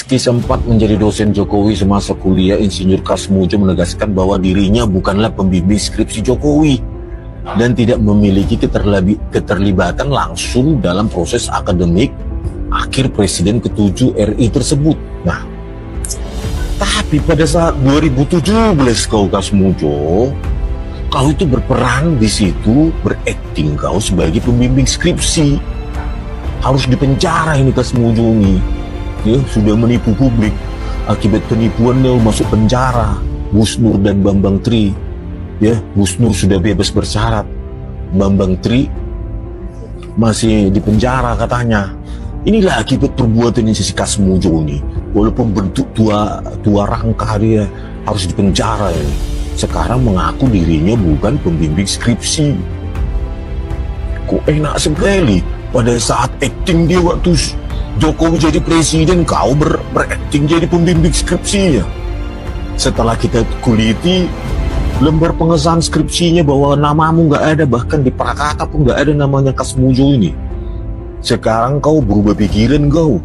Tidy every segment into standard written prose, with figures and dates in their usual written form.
Meski sempat menjadi dosen Jokowi semasa kuliah, Insinyur Kasmujo menegaskan bahwa dirinya bukanlah pembimbing skripsi Jokowi dan tidak memiliki keterlibatan langsung dalam proses akademik akhir Presiden ke-7 RI tersebut. Nah, tapi pada saat 2017 Kasmujo, kau itu berperan di situ, berakting kau sebagai pembimbing skripsi. Harus dipenjara ini Kasmujo ini. Ya, sudah menipu publik. Akibat penipuannya masuk penjara. Gus Nur dan Bambang Tri. Ya, Gus Nur sudah bebas bersyarat. Bambang Tri masih di penjara katanya. Inilah akibat perbuatan si Kasmujo ini. Walaupun bentuk tua rangka dia harus dipenjara ini. Sekarang mengaku dirinya bukan pembimbing skripsi. Kok enak sekali pada saat akting dia waktu Jokowi jadi presiden, kau berakting jadi pembimbing skripsinya. Setelah kita kuliti lembar pengesahan skripsinya bahwa namamu nggak ada, bahkan di Prakata pun nggak ada namanya Kasmujo ini. Sekarang kau berubah pikiran, kau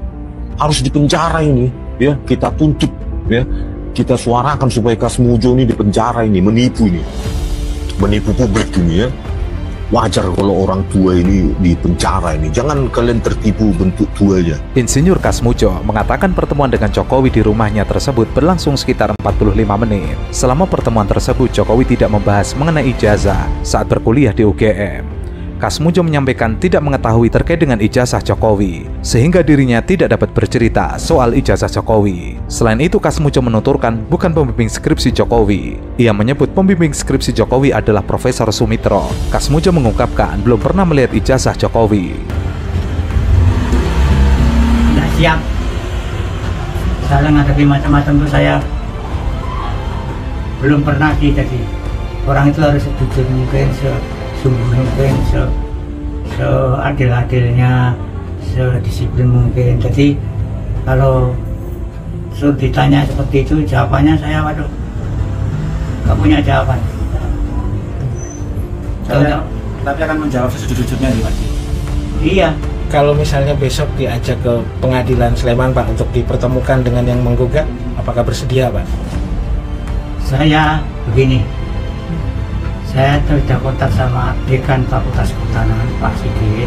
harus dipenjara ini. Ya, kita tuntut, ya, kita suarakan supaya Kasmujo ini dipenjara ini, menipu publik ini ya. Wajar kalau orang tua ini di penjara ini. Jangan kalian tertipu bentuk tuanya. Insinyur Kasmujo mengatakan pertemuan dengan Jokowi di rumahnya tersebut berlangsung sekitar 45 menit. Selama pertemuan tersebut, Jokowi tidak membahas mengenai ijazah saat berkuliah di UGM. Kasmujo menyampaikan tidak mengetahui terkait dengan ijazah Jokowi, sehingga dirinya tidak dapat bercerita soal ijazah Jokowi. Selain itu, Kasmujo menuturkan bukan pembimbing skripsi Jokowi. Ia menyebut pembimbing skripsi Jokowi adalah Profesor Sumitro. Kasmujo mengungkapkan belum pernah melihat ijazah Jokowi. Tidak siap. Saya menghadapi macam-macam itu saya belum pernah sih. Jadi orang itu harus jujur mungkin, sungguh mungkin, seadil-adilnya, sedisiplin mungkin. Jadi kalau ditanya seperti itu, jawabannya saya waduh, nggak punya jawaban. Tapi akan menjawab sejujur-jujurnya nih Pak. Iya. Kalau misalnya besok diajak ke pengadilan Sleman Pak untuk dipertemukan dengan yang menggugat, apakah bersedia Pak? Saya begini. Saya sudah kontak sama Dekan Fakultas Kehutanan, Pak Sigit.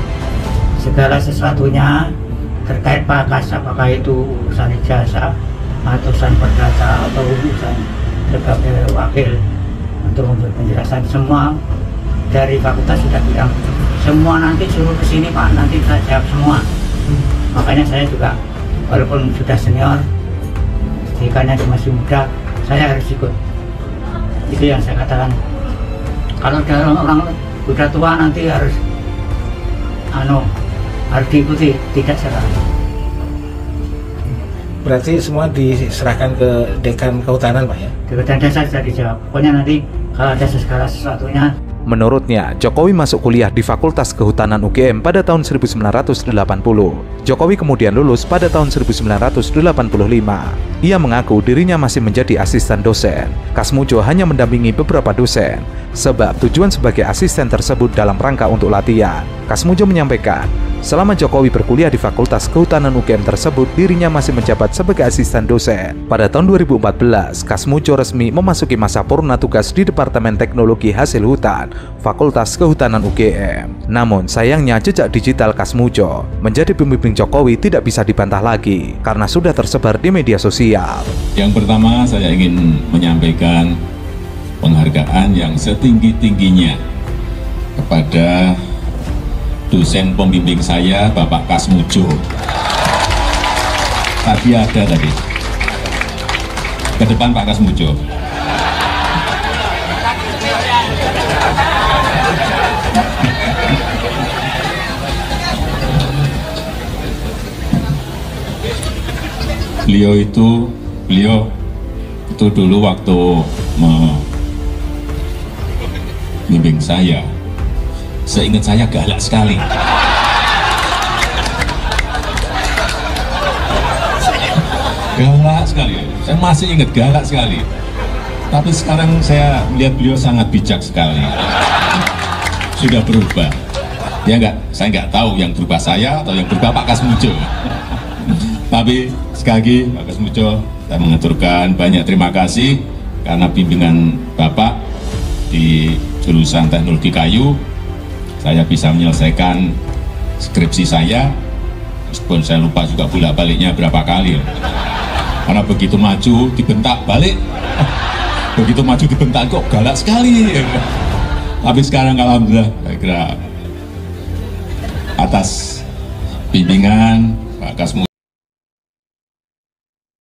Segala sesuatunya terkait Pak Kas, apakah itu urusan ijazah, atau urusan perdata, atau urusan sebagai wakil untuk memberi penjelasan, semua dari fakultas sudah bilang semua nanti suruh ke sini Pak, nanti saya jawab semua. Makanya saya juga walaupun sudah senior, dekannya masih muda, saya harus ikut. Itu yang saya katakan. Kalau orang udah tua nanti harus diikuti, tidak serah. Berarti semua diserahkan ke Dekan Kehutanan Pak ya? Dekan Desa sudah dijawab. Pokoknya nanti kalau ada segala sesuatunya. Menurutnya, Jokowi masuk kuliah di Fakultas Kehutanan UGM pada tahun 1980. Jokowi kemudian lulus pada tahun 1985. Ia mengaku dirinya masih menjadi asisten dosen. Kasmujo hanya mendampingi beberapa dosen, sebab tujuan sebagai asisten tersebut dalam rangka untuk latihan. Kasmujo menyampaikan, selama Jokowi berkuliah di Fakultas Kehutanan UGM tersebut, dirinya masih menjabat sebagai asisten dosen. Pada tahun 2014, Kasmujo resmi memasuki masa purna tugas di Departemen Teknologi Hasil Hutan, Fakultas Kehutanan UGM. Namun sayangnya jejak digital Kasmujo menjadi pembimbing Jokowi tidak bisa dibantah lagi karena sudah tersebar di media sosial. Yang pertama, saya ingin menyampaikan penghargaan yang setinggi-tingginya kepada dosen pembimbing saya, Bapak Kasmujo. Tadi ada tadi. Ke depan Pak Kasmujo. Beliau itu dulu waktu membimbing saya, seingat saya galak sekali. Galak sekali, saya masih ingat galak sekali. Tapi sekarang saya melihat beliau sangat bijak sekali. Sudah berubah. Ya enggak, saya nggak tahu yang berubah saya atau yang berubah Pak Kasmujo. Tapi sekali lagi Pak Kasmujo, saya mengaturkan banyak terima kasih karena bimbingan Bapak di jurusan teknologi kayu, saya bisa menyelesaikan skripsi saya, meskipun saya lupa juga bolak-baliknya berapa kali. Karena begitu maju dibentak balik, begitu maju dibentak kok galak sekali. Tapi sekarang alhamdulillah, saya kira atas bimbingan Pak Kasmujo